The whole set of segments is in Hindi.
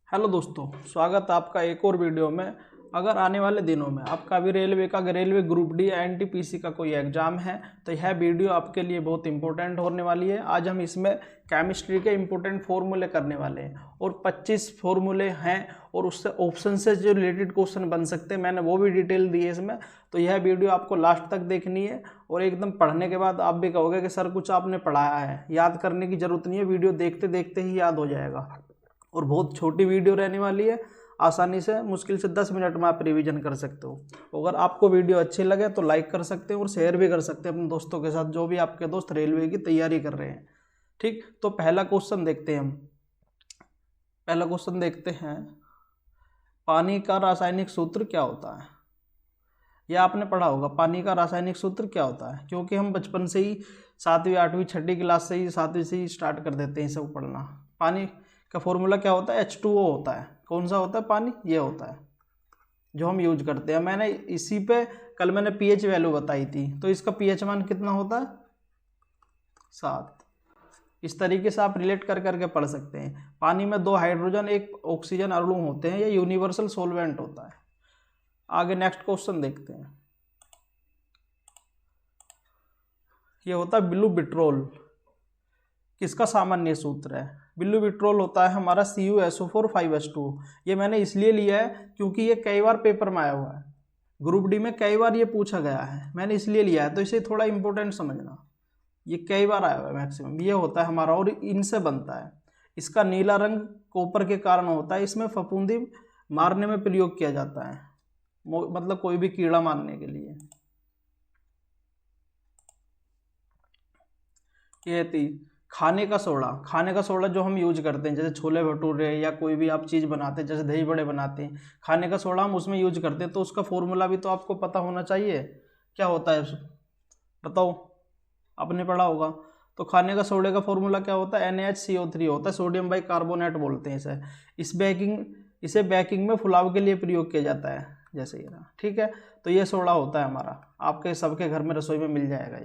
हेलो दोस्तों, स्वागत है आपका एक और वीडियो में। अगर आने वाले दिनों में आपका भी रेलवे ग्रुप डी एनटीपीसी का कोई एग्जाम है तो यह वीडियो आपके लिए बहुत इंपॉर्टेंट होने वाली है। आज हम इसमें केमिस्ट्री के इंपॉर्टेंट फॉर्मूले करने वाले हैं और 25 फॉर्मूले हैं और उससे ऑप्शन से जो रिलेटेड क्वेश्चन बन सकते हैं मैंने वो भी डिटेल दी है इसमें। तो यह वीडियो आपको लास्ट तक देखनी है और एकदम पढ़ने के बाद आप भी कहोगे कि सर कुछ आपने पढ़ाया है। याद करने की ज़रूरत नहीं है, वीडियो देखते देखते ही याद हो जाएगा और बहुत छोटी वीडियो रहने वाली है। आसानी से मुश्किल से 10 मिनट में आप रिवीजन कर सकते हो। अगर आपको वीडियो अच्छी लगे तो लाइक कर सकते हैं और शेयर भी कर सकते हैं अपने दोस्तों के साथ जो भी आपके दोस्त रेलवे की तैयारी कर रहे हैं। ठीक, तो पहला क्वेश्चन देखते हैं हम। पहला क्वेश्चन देखते हैं, पानी का रासायनिक सूत्र क्या होता है। यह आपने पढ़ा होगा, पानी का रासायनिक सूत्र क्या होता है, क्योंकि हम बचपन से ही 7वीं 8वीं 6ठी क्लास से ही 7वीं से ही स्टार्ट कर देते हैं सब पढ़ना। पानी का फॉर्मूला क्या होता है, H2O होता है। कौन सा होता है पानी, ये होता है जो हम यूज करते हैं। मैंने इसी पे कल मैंने pH वैल्यू बताई थी, तो इसका pH मान कितना होता है, 7। इस तरीके से आप रिलेट कर करके पढ़ सकते हैं। पानी में 2 हाइड्रोजन 1 ऑक्सीजन अणु होते हैं, ये यूनिवर्सल सॉल्वेंट होता है। आगे नेक्स्ट क्वेश्चन देखते हैं। ये होता है ब्लू विट्रोल, किसका सामान्य सूत्र है। ब्लू विट्रोल होता है हमारा CuSO4 5H2। ये मैंने इसलिए लिया है क्योंकि ये कई बार पेपर में आया हुआ है, ग्रुप डी में कई बार ये पूछा गया है, मैंने इसलिए लिया है। तो इसे थोड़ा इंपॉर्टेंट समझना, ये कई बार आया हुआ है मैक्सिमम। ये होता है हमारा और इनसे बनता है। इसका नीला रंग कॉपर के कारण होता है। इसमें फफूंदी मारने में प्रयोग किया जाता है, मतलब कोई भी कीड़ा मारने के लिए। ये थी खाने का सोडा। खाने का सोडा जो हम यूज करते हैं, जैसे छोले भटूरे या कोई भी आप चीज़ बनाते हैं, जैसे दही बड़े बनाते हैं, खाने का सोडा हम उसमें यूज करते हैं। तो उसका फॉर्मूला भी तो आपको पता होना चाहिए, क्या होता है बताओ, आपने पढ़ा होगा। तो खाने का सोडे का फॉर्मूला क्या होता है, NaHCO3 होता है, सोडियम बाइकार्बोनेट बोलते हैं इसे। इसे बेकिंग में फुलाव के लिए प्रयोग किया जाता है, जैसे ये रहा। ठीक है, तो ये सोडा होता है हमारा, आपके सबके घर में रसोई में मिल जाएगा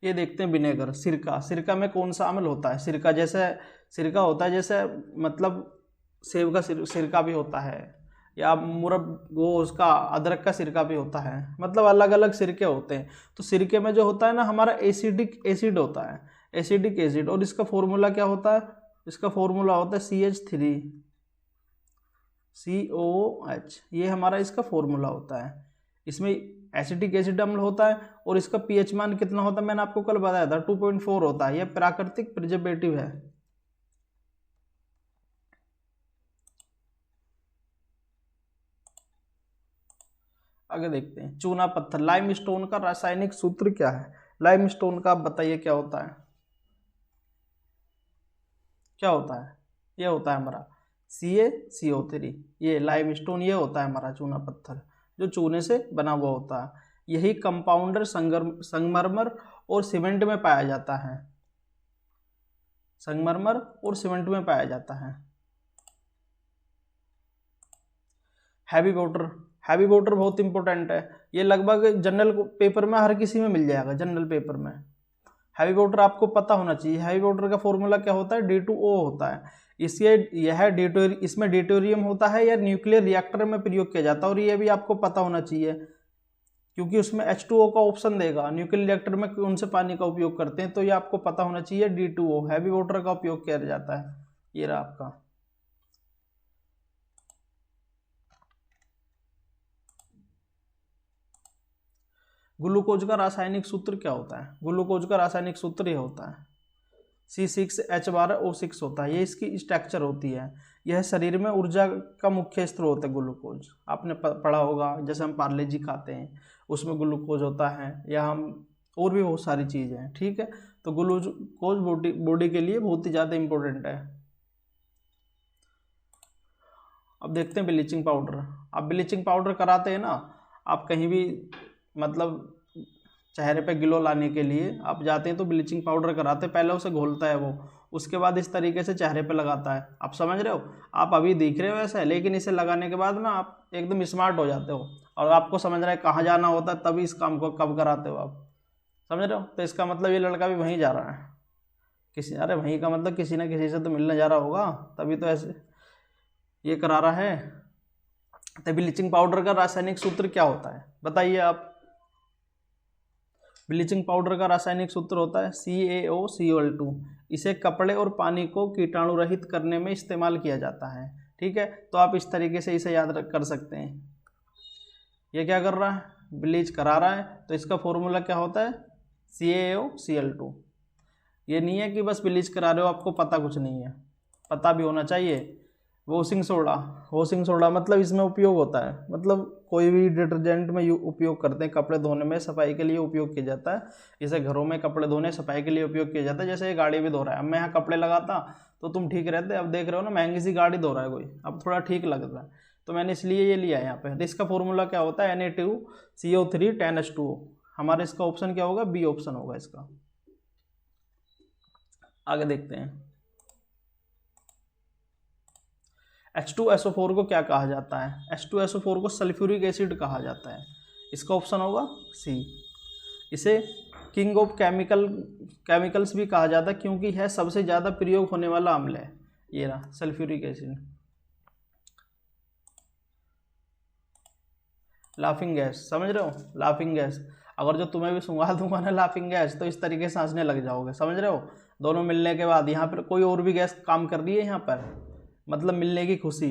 ये देखते हैं विनेगर। सिरका, सिरका में कौन सा अम्ल होता है, सिरका जैसे सिरका होता है, जैसे मतलब सेब का सिरका भी होता है, या वो उसका अदरक का सिरका भी होता है, मतलब अलग अलग सिरके होते हैं। तो सिरके में जो होता है ना हमारा एसिडिक एसिड होता है, एसिडिक एसिड। और इसका फॉर्मूला क्या होता है, इसका फॉर्मूला होता है CH3COOH, ये हमारा इसका फॉर्मूला होता है। इसमें एसिटिक एसिड अम्ल होता है और इसका pH मान कितना होता है, मैंने आपको कल बताया था 2.4 होता है। यह प्राकृतिक प्रिजर्वेटिव है। आगे देखते हैं, चूना पत्थर, लाइमस्टोन का रासायनिक सूत्र क्या है। लाइमस्टोन का आप बताइए क्या होता है, क्या होता है। यह होता है हमारा CaCO3। ये लाइमस्टोन ये होता है हमारा चूना पत्थर, जो चूने से बना हुआ होता है। यही कंपाउंडर संगमरमर और सीमेंट में पाया जाता है, संगमरमर और सीमेंट में पाया जाता है। हैवी वाटर, हैवी वाटर बहुत इंपॉर्टेंट है। ये लगभग जनरल पेपर में हर किसी में मिल जाएगा, जनरल पेपर में। हैवी वाटर आपको पता होना चाहिए। हैवी वाटर का फॉर्मूला क्या होता है, D2O होता है। इसमें ड्यूटेरियम होता है या न्यूक्लियर रिएक्टर में प्रयोग किया जाता है, और ये भी आपको पता होना चाहिए क्योंकि उसमें H2O का ऑप्शन देगा। न्यूक्लियर रिएक्टर में कौन से पानी का उपयोग करते हैं, तो ये आपको पता होना चाहिए। D2O हैवी वाटर का उपयोग किया जाता है। ये रहा आपका। ग्लूकोज का रासायनिक सूत्र क्या होता है। ग्लूकोज का रासायनिक सूत्र ये होता है C6H12O6 होता है। ये इसकी स्ट्रक्चर होती है। यह शरीर में ऊर्जा का मुख्य स्रोत है ग्लूकोज। आपने पढ़ा होगा, जैसे हम पार्ले जी खाते हैं उसमें ग्लूकोज होता है, या हम और भी बहुत सारी चीज़ें हैं। ठीक है, तो ग्लूकोज बॉडी के लिए बहुत ही ज़्यादा इंपॉर्टेंट है। अब देखते हैं ब्लीचिंग पाउडर। आप ब्लीचिंग पाउडर कराते हैं ना, आप कहीं भी मतलब चेहरे पे ग्लो लाने के लिए आप जाते हैं तो ब्लीचिंग पाउडर कराते हैं। पहले उसे घोलता है वो, उसके बाद इस तरीके से चेहरे पे लगाता है। आप समझ रहे हो, आप अभी दिख रहे हो ऐसा, लेकिन इसे लगाने के बाद ना आप एकदम स्मार्ट हो जाते हो और आपको समझ रहे हैं कहाँ जाना होता है, तभी इस काम को कब कराते हो आप, समझ रहे हो। तो इसका मतलब ये लड़का भी वहीं जा रहा है, किसी, अरे वहीं का मतलब किसी ना किसी से तो मिलने जा रहा होगा, तभी तो ऐसे ये करा रहा है। तो ब्लीचिंग पाउडर का रासायनिक सूत्र क्या होता है बताइए आप। ब्लीचिंग पाउडर का रासायनिक सूत्र होता है CaOCl2। इसे कपड़े और पानी को कीटाणु रहित करने में इस्तेमाल किया जाता है। ठीक है, तो आप इस तरीके से इसे याद कर सकते हैं। ये क्या कर रहा है, ब्लीच करा रहा है, तो इसका फॉर्मूला क्या होता है CaOCl2। ये नहीं है कि बस ब्लीच करा रहे हो, आपको पता कुछ नहीं है, पता भी होना चाहिए। वॉशिंग सोडा, वॉशिंग सोडा मतलब इसमें उपयोग होता है, मतलब कोई भी डिटर्जेंट में उपयोग करते हैं, कपड़े धोने में सफाई के लिए उपयोग किया जाता है। इसे घरों में कपड़े धोने सफाई के लिए उपयोग किया जाता है। जैसे ये गाड़ी भी धो रहा है, अब मैं यहाँ कपड़े लगाता तो तुम ठीक रहते, अब देख रहे हो ना महंगी सी गाड़ी धो रहा है कोई, अब थोड़ा ठीक लगता है, तो मैंने इसलिए ये लिया है यहाँ पे। तो इसका फॉर्मूला क्या होता है Na2CO3 10H2O। हमारा इसका ऑप्शन क्या होगा, बी ऑप्शन होगा इसका। आगे देखते हैं, H2SO4 को क्या कहा जाता है। H2SO4 को सल्फ्यूरिक एसिड कहा जाता है, इसका ऑप्शन होगा सी। इसे किंग ऑफ केमिकल्स भी कहा जाता है, क्योंकि यह सबसे ज़्यादा प्रयोग होने वाला अम्ल है। ये रहा सल्फ्यूरिक एसिड। लाफिंग गैस, समझ रहे हो, लाफिंग गैस। अगर जो तुम्हें भी सुंघा दूंगा ना लाफिंग गैस, तो इस तरीके से हंसने लग जाओगे, समझ रहे हो। दोनों मिलने के बाद यहाँ पर कोई और भी गैस काम कर रही है यहाँ पर, मतलब मिलने की खुशी,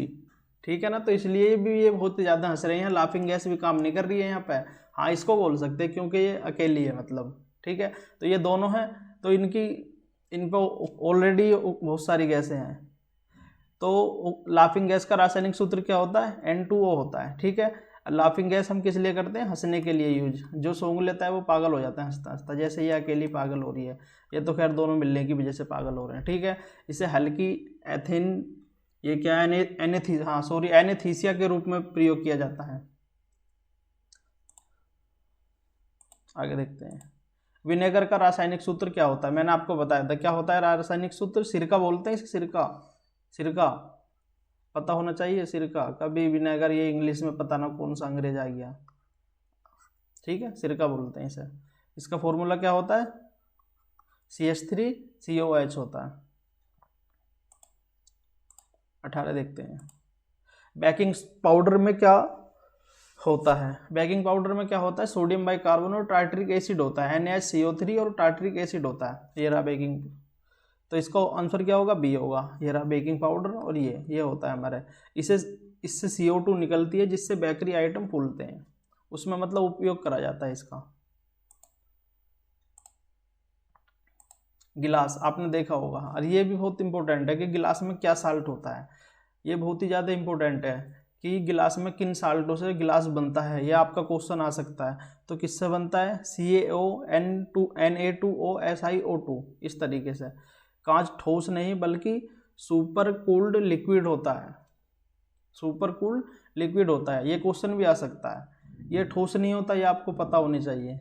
ठीक है ना, तो इसलिए भी ये बहुत ज़्यादा हंस रहे हैं। लाफिंग गैस भी काम नहीं कर रही है यहाँ पे, हाँ इसको बोल सकते हैं क्योंकि ये अकेली है, मतलब ठीक है। तो ये दोनों हैं, तो इन पर ऑलरेडी बहुत सारी गैसें हैं। तो लाफिंग गैस का रासायनिक सूत्र क्या होता है, N2O होता है। ठीक है, लाफिंग गैस हम किस लिए करते हैं, हंसने के लिए यूज। जो सूंघ लेता है वो पागल हो जाता है हंसता हंसता, जैसे ये अकेली पागल हो रही है, ये तो खैर दोनों मिलने की वजह से पागल हो रहे हैं। ठीक है, इसे हल्की एथिन, ये क्या है, एनेस्थीसिया के रूप में प्रयोग किया जाता है। आगे देखते हैं, विनेगर का रासायनिक सूत्र क्या होता है। मैंने आपको बताया था क्या होता है रासायनिक सूत्र, सिरका बोलते हैं इसे, सिरका, सिरका पता होना चाहिए। सिरका, कभी विनेगर ये इंग्लिश में पता ना कौन सा अंग्रेज आ गया, ठीक है, सिरका बोलते हैं इसे। इसका फॉर्मूला क्या होता है, CH3COH होता है। 18 देखते हैं, बेकिंग पाउडर में क्या होता है। बेकिंग पाउडर में क्या होता है, सोडियम बाइकार्बोनेट और टार्टरिक एसिड होता है, NaCO3 और टार्टरिक एसिड होता है। ये रहा बेकिंग, तो इसका आंसर क्या होगा, बी होगा। ये रहा बेकिंग पाउडर और ये होता है हमारे, इससे CO2 निकलती है जिससे बेकरी आइटम फूलते हैं, उसमें मतलब उपयोग करा जाता है इसका। गिलास आपने देखा होगा, और ये भी बहुत इंपॉर्टेंट है कि गिलास में क्या साल्ट होता है। ये बहुत ही ज़्यादा इंपॉर्टेंट है कि गिलास में किन साल्टों से गिलास बनता है, यह आपका क्वेश्चन आ सकता है। तो किससे बनता है, CaO Na2OSiO2, इस तरीके से। कांच ठोस नहीं बल्कि सुपर कूल्ड लिक्विड होता है, सुपर कूल्ड लिक्विड होता है, ये क्वेश्चन भी आ सकता है। ये ठोस नहीं होता, ये आपको पता होनी चाहिए।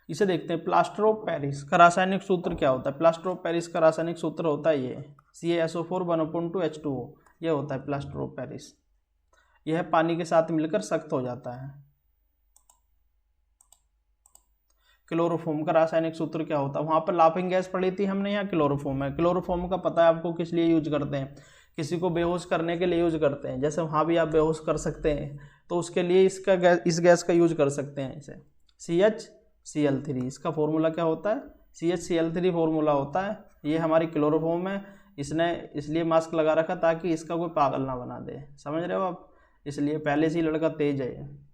इसे देखते हैं, प्लास्टर ऑफ पेरिस का रासायनिक सूत्र क्या होता है। प्लास्टर ऑफ पेरिस का रासायनिक सूत्र होता है ये CaSO4 1/2H2O, ये होता है प्लास्टर ऑफ पेरिस। यह पानी के साथ मिलकर सख्त हो जाता है। क्लोरोफॉर्म का रासायनिक सूत्र क्या होता है, वहाँ पर लाफिंग गैस पड़ी थी हमने, यहाँ क्लोरोफॉर्म है। क्लोरोफॉर्म का पता है आपको किस लिए यूज करते हैं, किसी को बेहोश करने के लिए यूज करते हैं, जैसे वहाँ भी आप बेहोश कर सकते हैं, तो उसके लिए इस गैस का यूज कर सकते हैं इसे। CHCl3, इसका फॉर्मूला क्या होता है, CHCl3 फॉर्मूला होता है। ये हमारी क्लोरोफॉर्म है, इसने इसलिए मास्क लगा रखा ताकि इसका कोई पागल ना बना दे, समझ रहे हो आप, इसलिए पहले से ही लड़का तेज है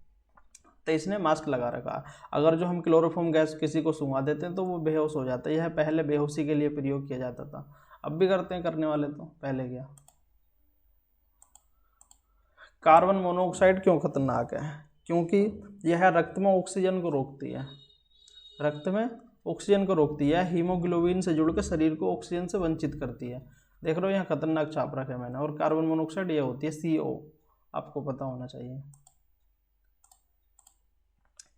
तो इसने मास्क लगा रखा। अगर जो हम क्लोरोफॉर्म गैस किसी को सूंघा देते हैं तो वो बेहोश हो जाता है। यह पहले बेहोशी के लिए प्रयोग किया जाता था, अब भी करते हैं करने वाले, तो पहले क्या। कार्बन मोनोऑक्साइड क्यों खतरनाक है, क्योंकि यह रक्त में ऑक्सीजन को रोकती है, रक्त में ऑक्सीजन को रोकती है, हीमोग्लोबिन से जुड़कर शरीर को ऑक्सीजन से वंचित करती है। देख रहे हो यहाँ खतरनाक छाप रखा है मैंने। और कार्बन मोनोऑक्साइड ये होती है CO, आपको पता होना चाहिए।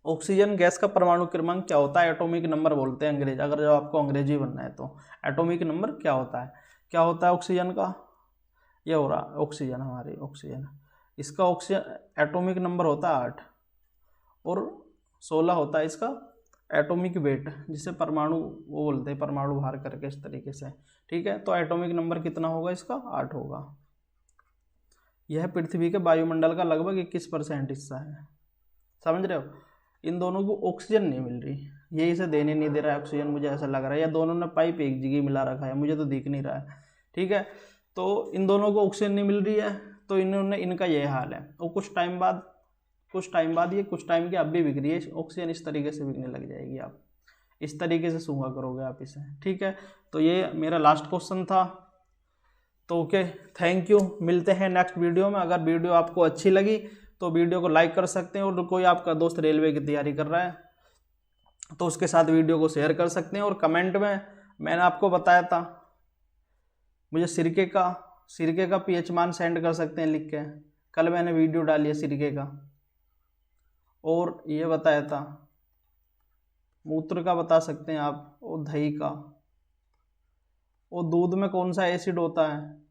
ऑक्सीजन गैस का परमाणु क्रमांक क्या होता है, एटॉमिक नंबर बोलते हैं अंग्रेज, अगर जब आपको अंग्रेजी बनना है तो। एटॉमिक नंबर क्या होता है, क्या होता है ऑक्सीजन का, ये हो रहा ऑक्सीजन, हमारी ऑक्सीजन, इसका ऑक्सीजन एटॉमिक नंबर होता है 8 और 16 होता है इसका एटॉमिक वेट, जिसे परमाणु वो बोलते हैं, परमाणु भार करके इस तरीके से, ठीक है। तो एटॉमिक नंबर कितना होगा इसका, 8 होगा। यह पृथ्वी के वायुमंडल का लगभग 21% हिस्सा है, समझ रहे हो। इन दोनों को ऑक्सीजन नहीं मिल रही, ये इसे देने नहीं दे रहा है ऑक्सीजन, मुझे ऐसा लग रहा है, या दोनों ने पाइप एक जगह मिला रखा है, मुझे तो दिख नहीं रहा है, ठीक है। तो इन दोनों को ऑक्सीजन नहीं मिल रही है, तो इन्होंने इनका ये हाल है। और कुछ टाइम बाद ये कुछ टाइम की अब भी बिक रही है, ऑक्सीजन इस तरीके से बिकने लग जाएगी, आप इस तरीके से सूंघा करोगे आप इसे, ठीक है। तो ये मेरा लास्ट क्वेश्चन था। तो ओके, थैंक यू, मिलते हैं नेक्स्ट वीडियो में। अगर वीडियो आपको अच्छी लगी तो वीडियो को लाइक कर सकते हैं, और कोई आपका दोस्त रेलवे की तैयारी कर रहा है तो उसके साथ वीडियो को शेयर कर सकते हैं। और कमेंट में मैंने आपको बताया था, मुझे सिरके का पीएच मान सेंड कर सकते हैं लिख के, कल मैंने वीडियो डाली है सिरके का। और ये बताया था, मूत्र का बता सकते हैं आप, और दही का, और दूध में कौन सा एसिड होता है।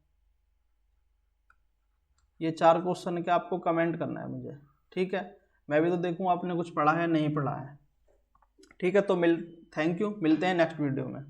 ये 4 क्वेश्चन के आपको कमेंट करना है मुझे, ठीक है। मैं भी तो देखूँ आपने कुछ पढ़ा है नहीं पढ़ा है, ठीक है। तो थैंक यू, मिलते हैं नेक्स्ट वीडियो में।